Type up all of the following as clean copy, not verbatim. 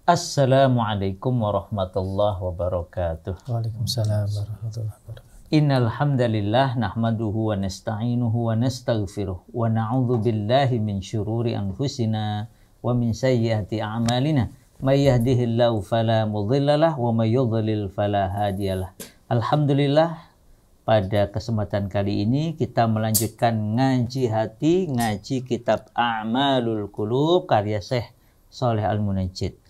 Assalamualaikum warahmatullahi wabarakatuh. Waalaikumsalam warahmatullahi wabarakatuh. Innal hamdalillah nahmaduhu wa nasta'inuhu wa nastaghfiruh wa na'udzu billahi min syururi anfusina wa min sayyiati a'malina. May yahdihillahu fala mudhillalah wa may yudhlil fala hadiyalah. Alhamdulillah, pada kesempatan kali ini kita melanjutkan ngaji hati, ngaji kitab A'malul Qulub karya Syekh Shalih Al-Munajjid.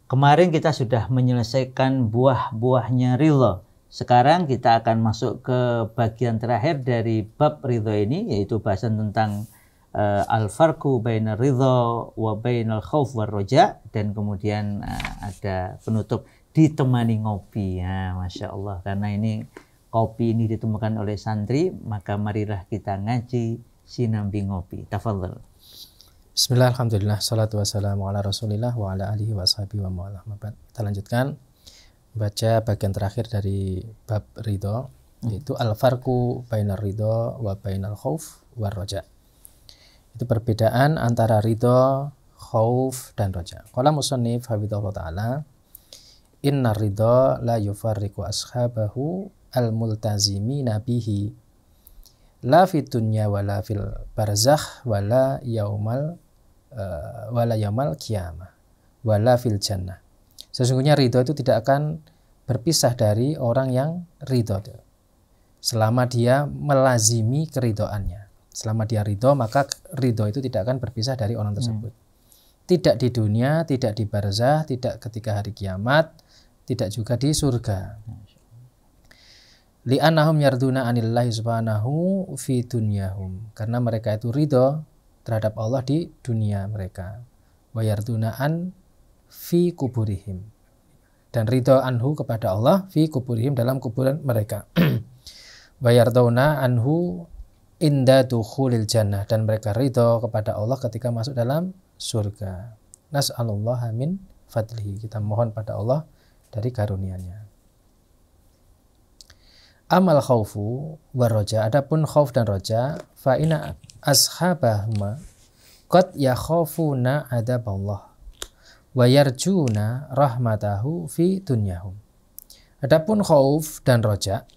Kemarin kita sudah menyelesaikan buah-buahnya ridha. Sekarang kita akan masuk ke bagian terakhir dari bab ridha ini, yaitu bahasan tentang al-farqu bainar ridha wa bainal khauf war roja, dan kemudian ada penutup ditemani ngopi. Ya, Masya Allah, karena ini kopi ini ditemukan oleh santri, maka marilah kita ngaji sinambi ngopi. Tafadhal. Bismillah, alhamdulillah, salatu wassalamu ala rasulillah wa ala alihi wa sahbihi wa ma'alah. Kita lanjutkan baca bagian terakhir dari bab ridho, yaitu al-farqu bainar ridho wa bainal khauf war roja. Itu perbedaan antara ridho, khauf, dan roja. Qala musannif hafidhahullah ta'ala, inna ridho la yufarriqu ashabahu al-multazimina bihi la fid dunya wala fil barzakh wala yaumal qiyamah wala fil jannah. Sesungguhnya ridho itu tidak akan berpisah dari orang yang ridho selama dia melazimi keridhoannya. Selama dia ridho, maka ridho itu tidak akan berpisah dari orang tersebut. Tidak di dunia, tidak di barzakh, tidak ketika hari kiamat, tidak juga di surga. Li'annahum yarduna anillahi subhanahu fi dunyahum, karena mereka itu ridho terhadap Allah di dunia mereka. Wa yarduna an fi kuburihim, dan ridho anhu kepada Allah fi kuburihim, dalam kuburan mereka. Wa yarduna anhu inda dukhulil jannah, dan mereka ridho kepada Allah ketika masuk dalam surga. Nas'alullaha min fadlihi, kita mohon pada Allah dari karunia-Nya. Amal khaufu war roja, adapun khauf dan roja, fa inna ashabahuma qad yakhafuna adaballah wa yarjuna rahmatahu fi dunyahum. Adapun khauf dan roja,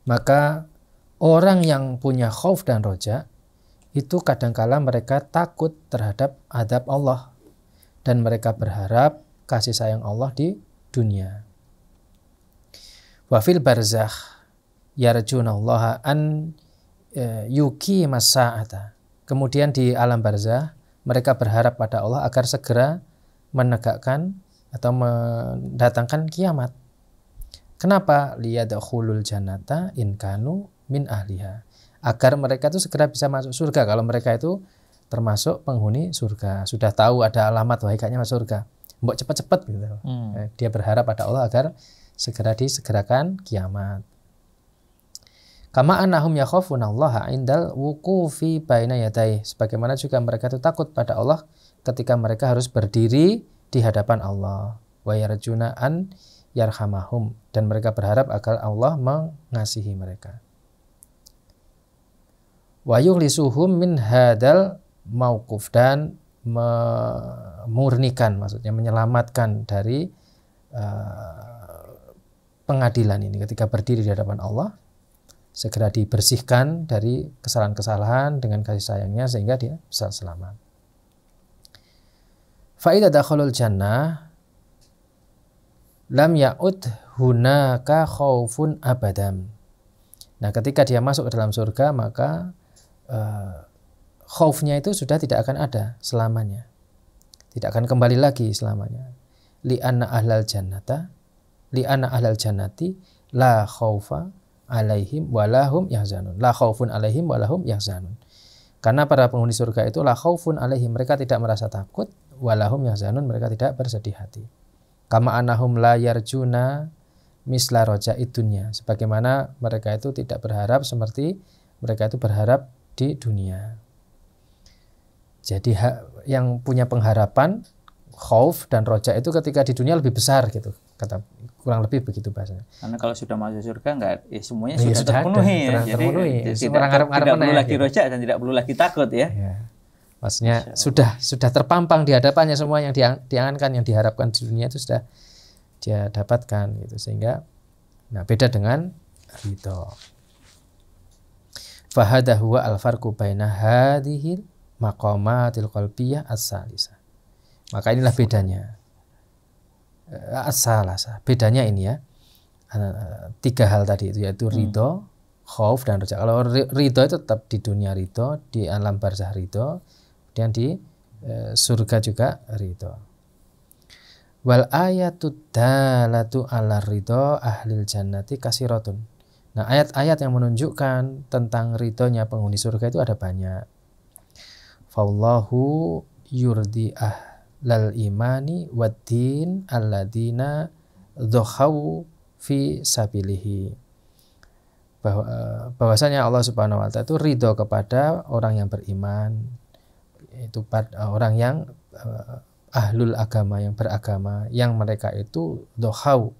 maka orang yang punya khauf dan roja itu kadangkala mereka takut terhadap adab Allah, dan mereka berharap kasih sayang Allah di dunia. Wa fil barzakh yarjunallaha an yuki masa'ata. Kemudian di alam barzakh mereka berharap pada Allah agar segera menegakkan atau mendatangkan kiamat. Kenapa? Liyadkhulul jannata in kanu min ahliha. Agar mereka itu segera bisa masuk surga, kalau mereka itu termasuk penghuni surga. Sudah tahu ada alamat, wah kayaknya masuk surga, mbok cepat-cepat gitu. Dia berharap pada Allah agar segera disegerakan kiamat. Kama annahum yakhafunallaha indal wuqufi baina yadayhi, sebagaimana juga mereka itu takut pada Allah ketika mereka harus berdiri di hadapan Allah. Wa yarjuna an yarhamahum, dan mereka berharap agar Allah mengasihi mereka. Wa yughlisuhum min hadal mauquf, dan memurnikan, maksudnya menyelamatkan dari pengadilan ini. Ketika berdiri di hadapan Allah, segera dibersihkan dari kesalahan-kesalahan dengan kasih sayangnya sehingga dia bisa selamat. Fa idza dakhalul jannah lam ya'ud hunaka khaufun abadan. Nah, ketika dia masuk ke dalam surga, maka khaufnya itu sudah tidak akan ada selamanya. Tidak akan kembali lagi selamanya. Li'anna ahlal jannati la khaufa alaihim walahum yahzanun. La khaufun alaihim walahum yahzanun. Karena para penghuni surga itu la khaufun alaihim, mereka tidak merasa takut, walahum yahzanun, mereka tidak bersedih hati. Kama anahum la yarjuna misla roja'id dunya, sebagaimana mereka itu tidak berharap seperti mereka itu berharap di dunia. Jadi yang punya pengharapan khauf dan roja itu ketika di dunia lebih besar gitu, kata kurang lebih begitu bahasanya. Karena kalau sudah masuk surga enggak, sudah terpenuhi ya. Terpenuhi. Jadi tidak perlu lagi roja dan tidak perlu lagi takut ya. Maksudnya sudah terpampang di hadapannya semua yang diangankan, yang diharapkan di dunia itu sudah dia dapatkan gitu. Sehingga beda dengan ridho. Fahada huwa al-farqu baina hadhil maqamatil qalbiyah as-salisah. Maka inilah bedanya. As-salasah. Bedanya ini ya. 3 hal tadi itu, yaitu ridho, khauf dan roja. Kalau ridho itu tetap di dunia ridho, di alam barzah ridho, kemudian di surga juga ridho. Wal ayatud dalatu ala ridho ahlil jannati kasiratun. Nah, ayat-ayat yang menunjukkan tentang ridhonya penghuni surga itu ada banyak. Fallahu yurdi ahlal imani waddin alladina dhokhau fi sabilihi. Bahwasanya Allah Subhanahu wa taala itu ridho kepada orang yang beriman, itu orang yang ahlul agama, yang beragama, yang mereka itu dhokhau,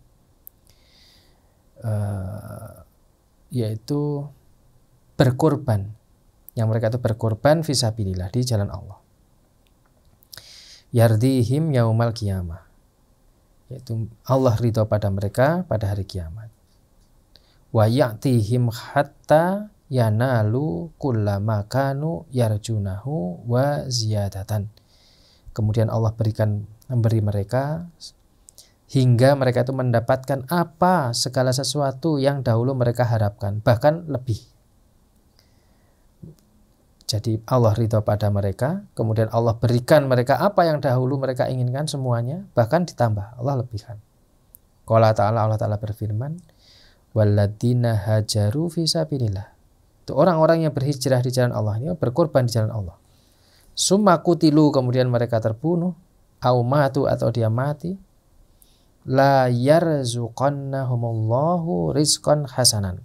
yaitu berkorban, yang mereka itu berkorban fisabilillah, di jalan Allah. Yardihim yaumal qiyamah, yaitu Allah ridho pada mereka pada hari kiamat. Wa ya'tihim hatta yanalu kullama kanu yarjunahu wa ziyadatan. Kemudian Allah memberi mereka hingga mereka itu mendapatkan apa segala sesuatu yang dahulu mereka harapkan, bahkan lebih. Jadi Allah ridho pada mereka, kemudian Allah berikan mereka apa yang dahulu mereka inginkan semuanya, bahkan ditambah, Allah lebihkan. Allah Ta'ala berfirman, walladzina hajaru fi sabilillah. Itu orang-orang yang berhijrah di jalan Allah, ini berkorban di jalan Allah. Summa kutilu, kemudian mereka terbunuh, au matu, atau dia mati, la yarzuqannahumullahu rizqan hasanan.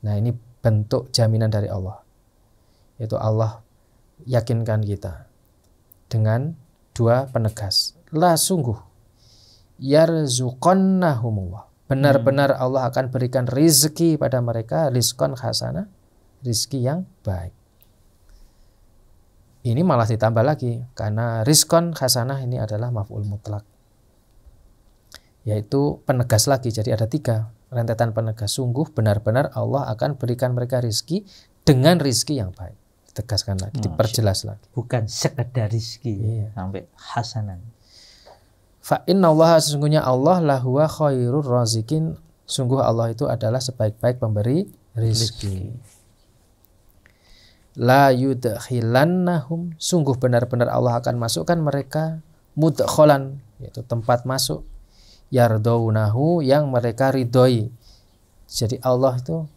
Nah, ini bentuk jaminan dari Allah, yaitu Allah yakinkan kita dengan 2 penegas. La, sungguh, yarzuqannahumullah, benar-benar Allah akan berikan rizki pada mereka, rizqan hasanah, rizki yang baik. Ini malah ditambah lagi, karena rizqan hasanah ini adalah maf'ul mutlak, yaitu penegas lagi. Jadi ada 3 rentetan penegas. Sungguh benar-benar Allah akan berikan mereka rizki dengan rizki yang baik. Ditegaskan lagi, diperjelas lagi. Bukan sekedar rizki, sampai hasanah. Fa inna Allah, sesungguhnya Allah lahuwa khairur razikin, sungguh Allah itu adalah sebaik-baik pemberi rizki. La yudkhilannahum, sungguh benar-benar Allah akan masukkan mereka, mudkholan, yaitu tempat masuk, yardaunahu, yang mereka ridhoi. Jadi Allah itu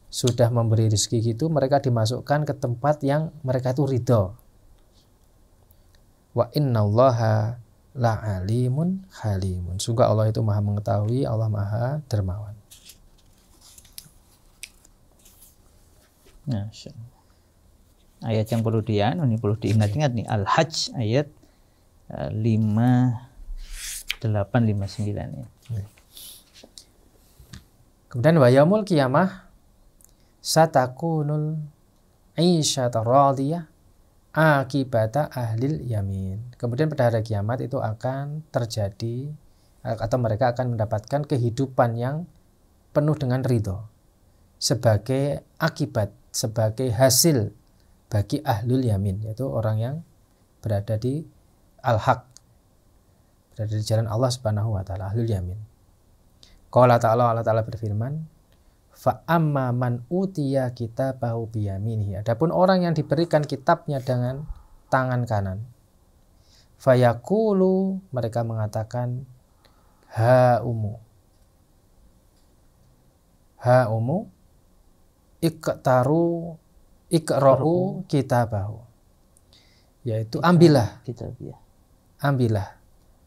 sudah memberi rezeki gitu, mereka dimasukkan ke tempat yang mereka itu ridho. Wa innallaha la'alimun halimun, sungguh Allah itu maha mengetahui, Allah maha dermawan. Ayat yang perlu diingat-ingat nih, Al-Hajj ayat 58-59 ya. Kemudian wa yaumul qiyamah satakunul aisyata radiyah akibata ahlil yamin. Kemudian pada hari kiamat itu akan terjadi, atau mereka akan mendapatkan kehidupan yang penuh dengan ridho sebagai akibat, sebagai hasil bagi ahlul yamin, yaitu orang yang berada di al-haq, berada di jalan Allah Subhanahu wa taala, ahlul yamin. Allah Ta'ala berfirman, fa amma man utiya kitabahu biyaminihi, adapun orang yang diberikan kitabnya dengan tangan kanan, fayaqulu, mereka mengatakan, ha umu iqra'u kitabahu, yaitu ambillah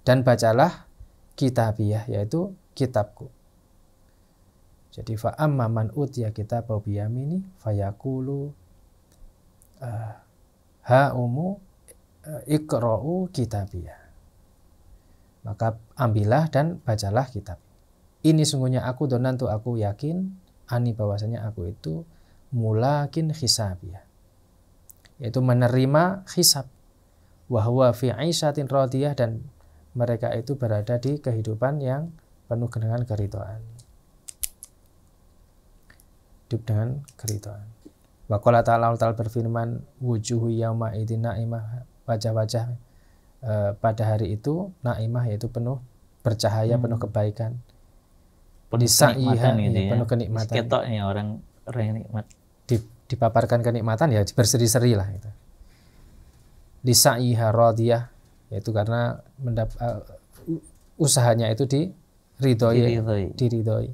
dan bacalah kitabiyah, yaitu kitabku. Jadi fa amma man utiya kitabahu biyamini fayaqulu ha umu iqra'u kitabiyah, maka ambillah dan bacalah kitab. Ini sungguhnya aku donantu, aku yakin, ani bahwasanya aku itu mulakin hisabiyah, yaitu menerima hisab. Wa huwa fi 'aisyatin radiyah, dan mereka itu berada di kehidupan yang penuh dengan keridhaan. Hidup dengan keridhaan. Wa qala ta'ala, Allah Ta'ala berfirman, wujuhu yauma idzin na'imah, wajah-wajah pada hari itu na'imah, yaitu penuh bercahaya, penuh kebaikan. Penuh kenikmatan gitu ya. Penuh kenikmatan. Ketoknya orang yang nikmat. Dipaparkan kenikmatan ya berseri-seri lah itu. Lisa'iha radiyah, yaitu karena usahanya itu diridhoi.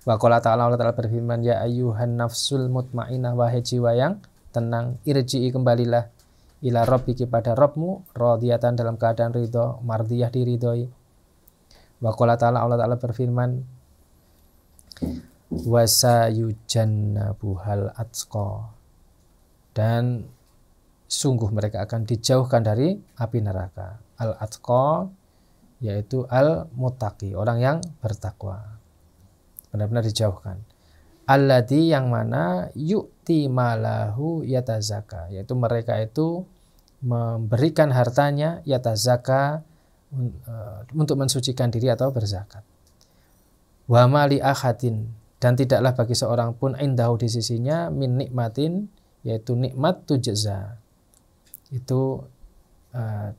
Wa qala ta'ala, Allah Ta'ala berfirman, ya ayyuhan nafsul mutmainnah, wahai jiwa yang tenang, irji'i, kembalilah, ila rabbiki, pada Rabbmu, radiyatan, dalam keadaan ridho, mardiyah, diridhoi. Wa qala ta'ala, Allah Ta'ala berfirman, wa sayujannabuhal atqa, dan sungguh mereka akan dijauhkan dari api neraka. Al atqa yaitu al muttaqi, orang yang bertakwa, benar-benar dijauhkan. Alladzi, yang mana, yu'ti malahu yatazaka, yaitu mereka itu memberikan hartanya yatazaka, untuk mensucikan diri atau berzakat. Wa mali ahadin, dan tidaklah bagi seorang pun indahu, di sisinya, min nikmatin, yaitu nikmat tujza, itu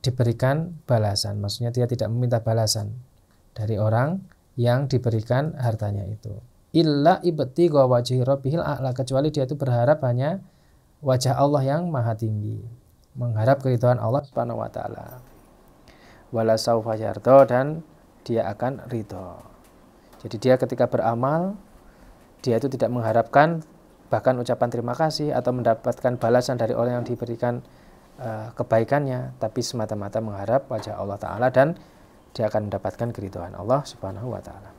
diberikan balasan, maksudnya dia tidak meminta balasan dari orang yang diberikan hartanya itu. Illa ibtigha wajhi rabbihil a'la, kecuali dia itu berharap hanya wajah Allah yang maha tinggi, mengharap keridhaan Allah Subhanahu wa taala. Wala saufa yarda, dan dia akan ridho. Jadi dia ketika beramal, dia itu tidak mengharapkan bahkan ucapan terima kasih atau mendapatkan balasan dari orang yang diberikan kebaikannya, tapi semata-mata mengharap wajah Allah Ta'ala, dan dia akan mendapatkan keridhaan Allah Subhanahu wa Ta'ala.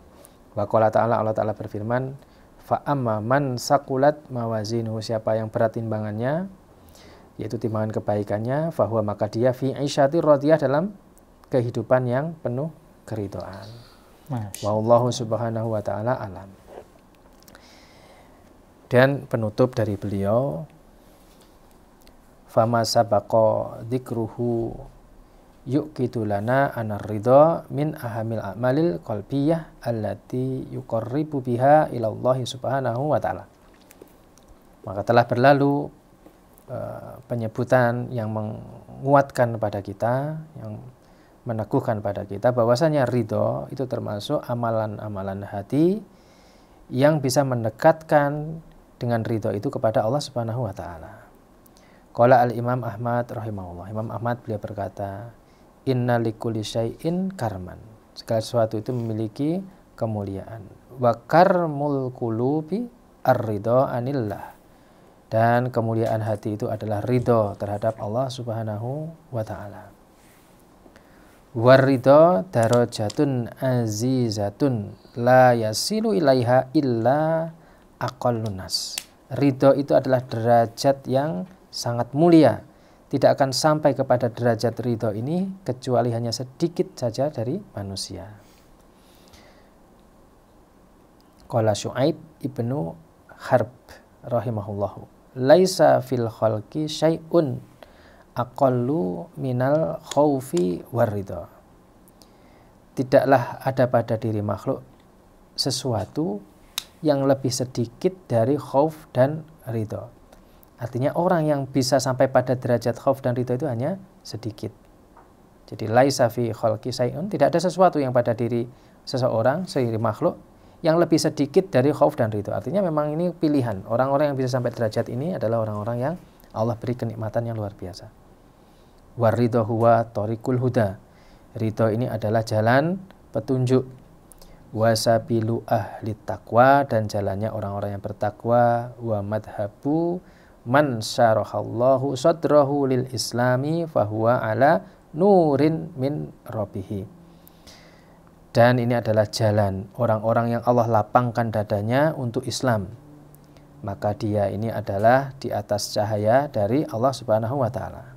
Wa qala ta'ala, Allah Ta'ala berfirman, fa amma man saqulat mawazinuhu, siapa yang berat timbangannya, yaitu timbangan kebaikannya, fahuwa, maka dia fi 'aisyatir radiyah, dalam kehidupan yang penuh keridhaan. Wallahu subhanahu wa ta'ala alam. Dan penutup dari beliau, fama sabaqa dzikruhu yuqitu lana anar ridha min ahamil a'malil qalbiyah allati yuqarribu biha ila Allah subhanahu wa ta'ala. Maka telah berlalu penyebutan yang menguatkan pada kita, yang meneguhkan pada kita bahwasanya ridho itu termasuk amalan-amalan hati yang bisa mendekatkan dengan ridho itu kepada Allah Subhanahu wa taala. Qala al-Imam Ahmad rahimahullah. Imam Ahmad beliau berkata, inna likulli syai'in karman. Segala sesuatu itu memiliki kemuliaan. Wa karmul qulubi ar-ridha anillah. Dan kemuliaan hati itu adalah ridho terhadap Allah Subhanahu wa taala. Waridho darajatun azizatun la yasilu ilaiha illa aqallun nas. Ridho itu adalah derajat yang sangat mulia. Tidak akan sampai kepada derajat ridho ini kecuali hanya sedikit saja dari manusia. Qala Syu'aib ibnu Harb rahimahullahu, laisa fil khalqi syai'un aqallu minal khaufi waridho. Tidaklah ada pada diri makhluk sesuatu yang lebih sedikit dari khauf dan ridho. Artinya orang yang bisa sampai pada derajat khauf dan ridho itu hanya sedikit. Jadi laisa fi khalqi syai'un, tidak ada sesuatu yang pada diri seseorang, diri makhluk, yang lebih sedikit dari khauf dan ridho. Artinya memang ini pilihan. Orang-orang yang bisa sampai derajat ini adalah orang-orang yang Allah beri kenikmatan yang luar biasa. Waridho huwa thoriqul huda. Ridho ini adalah jalan petunjuk. Wasabilu ahli taqwa, dan jalannya orang-orang yang bertakwa. Wa madhabu man syarahallahu sadrahu lil islami fahuwa ala nurin min rabbihi. Dan ini adalah jalan orang-orang yang Allah lapangkan dadanya untuk Islam. Maka dia ini adalah di atas cahaya dari Allah Subhanahu wa taala.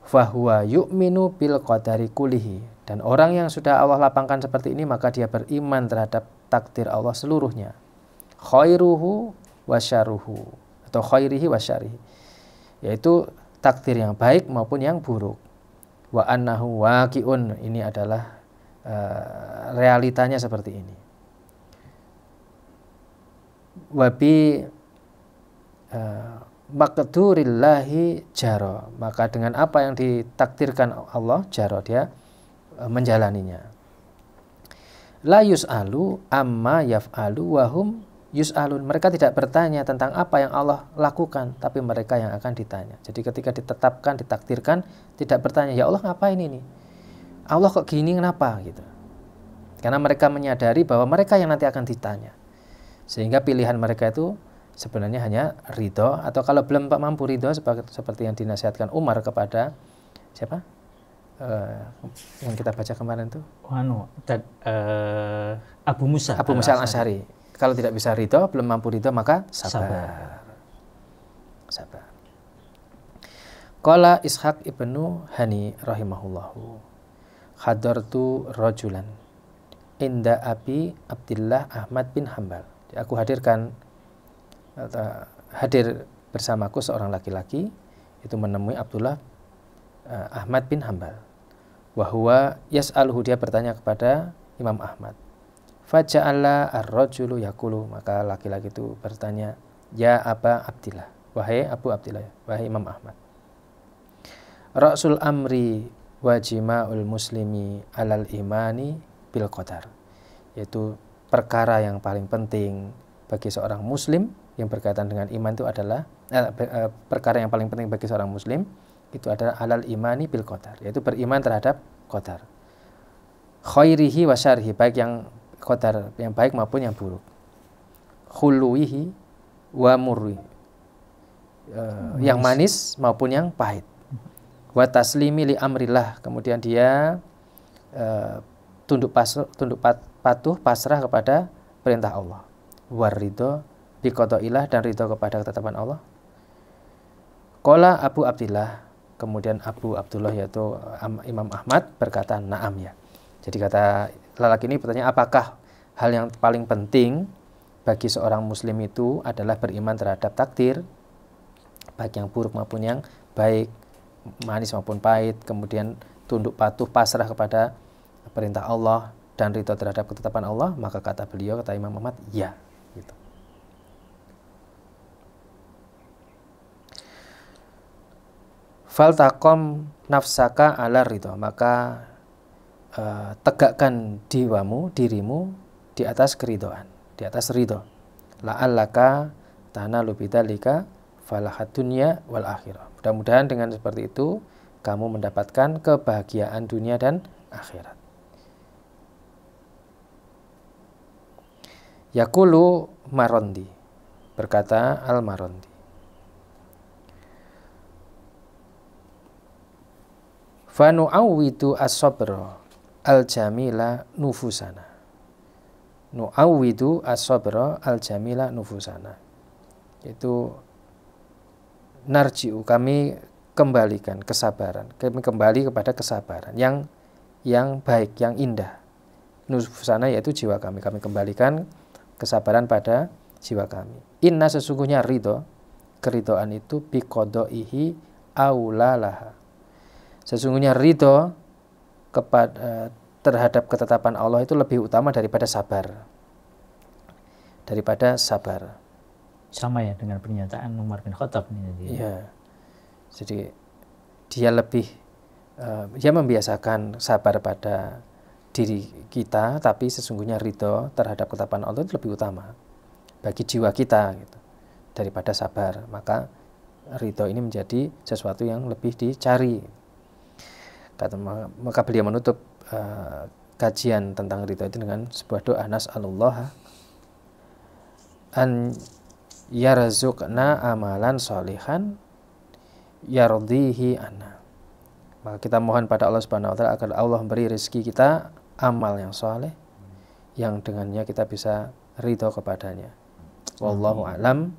Fahuwa yu'minu bil qadari kulihi. Dan orang yang sudah Allah lapangkan seperti ini, maka dia beriman terhadap takdir Allah seluruhnya. Khairuhu wa syarruhu, atau khairihi wa syarrihi. yaitu takdir yang baik maupun yang buruk. Wa annahu waqi'un, ini adalah realitanya seperti ini. Wa bi maqdurillahi jaro, maka dengan apa yang ditakdirkan Allah jaro, dia menjalaninya. La yus'alu amma yaf'alu wahum yus'alun, mereka tidak bertanya tentang apa yang Allah lakukan, tapi mereka yang akan ditanya. Jadi ketika ditetapkan, ditakdirkan, tidak bertanya, ya Allah ngapain ini, Allah kok gini, kenapa gitu. Karena mereka menyadari bahwa mereka yang nanti akan ditanya, sehingga pilihan mereka itu sebenarnya hanya ridho, atau kalau belum mampu ridho seperti yang dinasihatkan Umar kepada siapa? Yang kita baca kemarin itu Abu Musa Al-Asy'ari. Kalau tidak bisa ridho, belum mampu ridho, maka sabar. Qala Ishaq ibnu Hani rahimahullahu, hadartu rajulan inda Abi Abdillah Ahmad bin Hambal. Aku hadir bersamaku seorang laki-laki, itu menemui Abdullah Ahmad bin Hambal. Wahwa yas'aluhu, dia bertanya kepada Imam Ahmad. Faja'ala ar-rajulu yaqulu, maka laki-laki itu bertanya, ya Aba Abdillah, wahai Abu Abdillah, wahai Imam Ahmad. Ra'sul amri wajima'ul muslimi alal imani bil qadar, yaitu perkara yang paling penting bagi seorang muslim yang berkaitan dengan iman itu adalah perkara yang paling penting bagi seorang muslim itu adalah alal imani bil qadar, yaitu beriman terhadap qadar, khairihi wa syarrihi, baik yang qadar yang baik maupun yang buruk, khuluwihi wa murri, yang manis maupun yang pahit, wa taslimi li amrillah, kemudian dia tunduk patuh pasrah kepada perintah Allah, war ridho bi qadailah, dan ridho kepada ketetapan Allah. Qala Abu Abdillah, kemudian Abu Abdullah yaitu Imam Ahmad berkata, na'am ya. Jadi kata lelaki ini bertanya, apakah hal yang paling penting bagi seorang muslim itu adalah beriman terhadap takdir, baik yang buruk maupun yang baik, manis maupun pahit, kemudian tunduk patuh pasrah kepada perintah Allah dan ridho terhadap ketetapan Allah. Maka kata beliau, kata Imam Ahmad, ya gitu. Faltaqom nafsaka ala ridho, maka tegakkan dirimu di atas keridhaan, di atas ridho. La'allaka tanalu bidzalika falahat dunya wal akhirah. Mudah-mudahan dengan seperti itu kamu mendapatkan kebahagiaan dunia dan akhirat. Yaqulu Marondi, berkata Al-Marondi, fa nu'awwidu as-sabra al-jamila nufusana. Nu'awwidu as-sabra al-jamila nufusana, itu narji'u, kami kembalikan kesabaran, kami kembali kepada kesabaran yang baik, yang indah. Nufusana yaitu jiwa kami, kami kembalikan kesabaran pada jiwa kami. Inna, sesungguhnya ridho, keridhaan itu biqadaihi aulalaha, sesungguhnya ridho kepada terhadap ketetapan Allah itu lebih utama daripada sabar. Sama ya dengan pernyataan Umar bin Khattab ini. Ya, jadi dia lebih dia membiasakan sabar pada diri kita, tapi sesungguhnya ridho terhadap ketetapan Allah itu lebih utama bagi jiwa kita gitu, daripada sabar. Maka ridho ini menjadi sesuatu yang lebih dicari. Maka beliau menutup kajian tentang ridho itu dengan sebuah doa, nas'alullah an yarzuqna amalan sholihan yardihi anna. Maka kita mohon pada Allah Subhanahu wa taala agar Allah memberi rezeki kita amal yang soleh yang dengannya kita bisa ridho kepadanya. Wallahu a'lam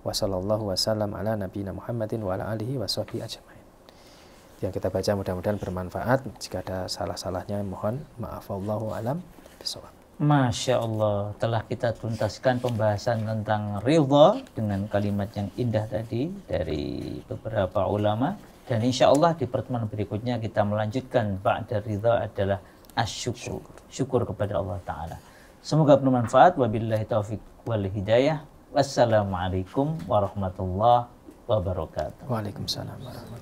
wa sallallahu wasallam ala nabiyina Muhammadin wa ala alihi wa sahbihi ajmain. Yang kita baca mudah-mudahan bermanfaat. Jika ada salah-salahnya mohon maaf. Wallahu a'lam bishawab. Masya Allah, telah kita tuntaskan pembahasan tentang ridha dengan kalimat yang indah tadi dari beberapa ulama. Dan insya Allah di pertemuan berikutnya kita melanjutkan ba'da ridha adalah asyukur, syukur kepada Allah Ta'ala. Semoga bermanfaat. Wabillahi taufiq wal hidayah. Wassalamualaikum warahmatullahi wabarakatuh. Waalaikumsalam warahmatullahi wabarakatuh.